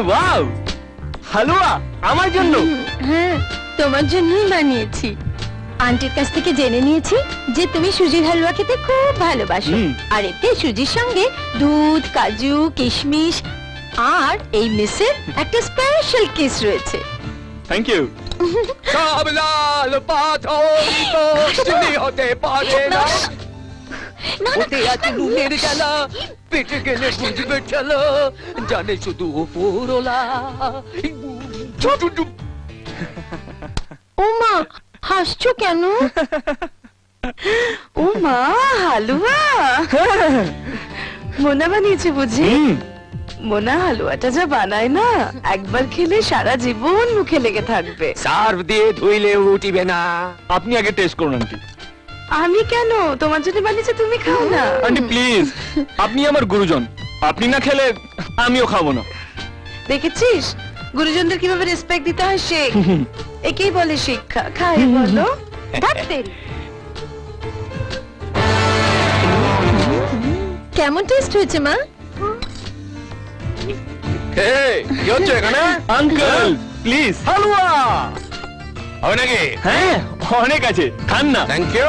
Wow, হালুয়া আমার জন্য? হ্যাঁ, তোমার জন্যই বানিয়েছি। আন্টির কাছ থেকে জেনে নিয়েছি যে তুমি সুজির হালুয়া খেতে খুব ভালোবাসো। আর এতে সুজির সঙ্গে দুধ, কাজু, কিশমিশ আর এই মিসের একটা স্পেশাল কিস রয়েছে। Thank you. সব লাল পাথরই তো চিনি হতে পারে না। ওতে আছে নুনের জ্বালা, পেটে গেলে বুঝবে ঠেলা, জানে শুধু ওপরওয়ালা। ও মা, হাসছো কেন? ও মা, হালুয়া মোনা বানিয়েছে বুঝি? মোনা হালুয়াটা যা বানায় না, একবার খেলে সারা জীবন মুখে লেগে থাকবে। সার্ফ দিয়ে ধুইলে উঠিবে না। আপনি আগে টেস্ট করুন আন্টি। আমি কেন? তোমার জন্য বানিয়েছে, তুমি খাও না। আন্টি প্লিজ, আপনি আমার গুরুজন, আপনি না খেলে আমিও খাবো না। দেখেছিস গুরুজনদের কিভাবে রেসপেক্ট দিতে হয় শেখ। একেই বলে শিক্ষা। খাই বলো। কেমন টেস্ট হয়েছে মা? কি হচ্ছে এখানে? আঙ্কেল প্লিজ হালুয়া হবে নাকি? হ্যাঁ অনেক আছে, খান না। Thank you.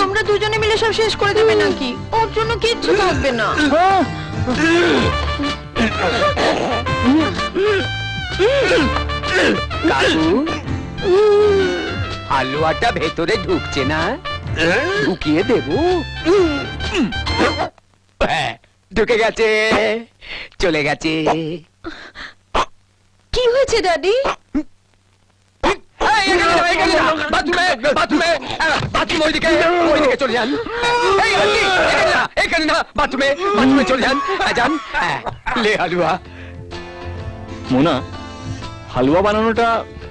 তোমরা দুজনে মিলে সব শেষ করে দেবে নাকি? ওর জন্য কিচ্ছু থাকবে না। কাকু, হালুয়াটা ভেতরে ঢুকছে না, ঢুকিয়ে দেবো। ঢুকে গেছে, চলে গেছে। কি হয়েছে দাদি? বাথরুমে চলে যান। এখানে না, বাথরুমে চলে যান। যান, লে হালুয়া। মোনা, হালুয়া বানানোটা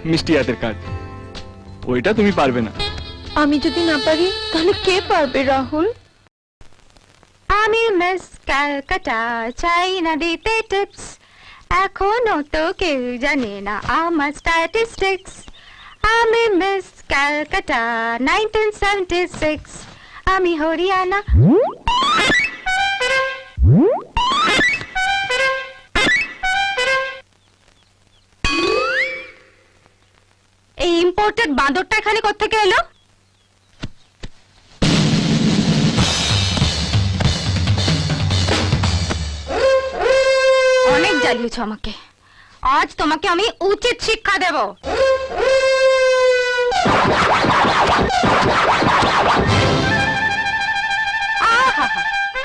মিষ্টি হাতের কাজ, ওইটা তুমি পারবে না। আমি যদি না পারি তাহলে কে পারবে রাহুল? আমি মিস ক্যালকাটা, চাই না দিতে টিপস, এখনো তো কেউ জানে না আমার স্ট্যাটিস্টিক্স। আমি মিস ক্যালকাটা 1976, আমি হরিয়ানা। এই ইম্পোর্টেড বাঁদরটা এখানে কোত্থেকে এলো? অনেক জ্বালিয়েছ আমাকে, আজ তোমাকে আমি উচিত শিক্ষা দেব। আহা,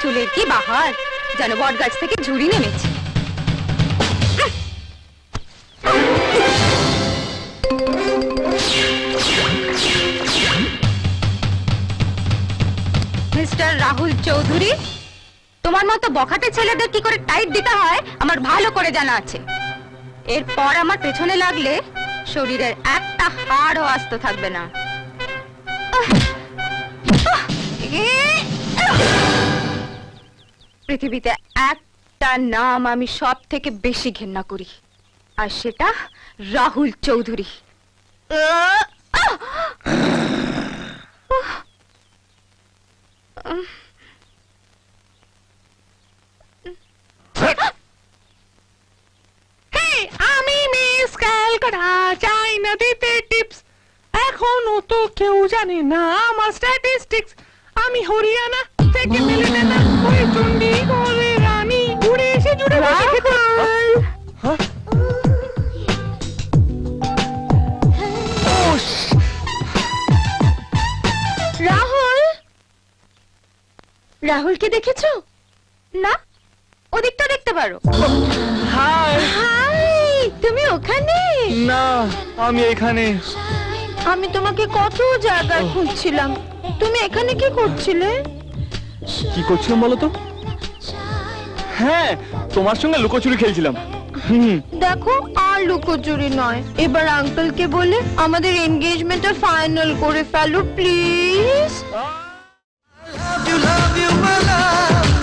চুলের কি বাহার, যেন বট গাছ থেকে ঝুড়ি নেমেছে। মিস্টার রাহুল চৌধুরী, তোমার মতো বখাটে ছেলেদের কি করে টাইট দিতে হয় আমার ভালো করে জানা আছে। এরপর আমার পেছনে লাগলে শরীরের একটা হাড়ও আস্ত থাকবে না। পৃথিবীতে একটা নাম আমি সব থেকে বেশি ঘৃণা করি, আর সেটা রাহুল চৌধুরী। আমি মিস ক্যালকাটা, চাই না দিতে টিপস, এখনো তো কেউ জানে না আমার স্ট্যাটিস্টিক্স। আমি হরিয়ানা থেকে মিলে না, ওই চণ্ডীগড়ের রানী, ঘুরে এসে জুড়ে বসে খেতে। রাহুল, রাহুলকে দেখেছো? না, ওদিকটা দেখতে পারো। হাই। হাই, তুমি ওখানে? না, আমি এখানে। আমি তোমাকে কত জায়গায় খুঁজছিলাম, তুমি এখানে কি করছিলে? কি করছিলাম বলো তো? হ্যাঁ, তোমার সঙ্গে লুকোচুরি খেলছিলাম। দেখো, আর লুকোচুরি নয়, এবার আঙ্কেলকে বলে আমাদের এনগেজমেন্টটা ফাইনাল করে ফেলো please. Love you, my love.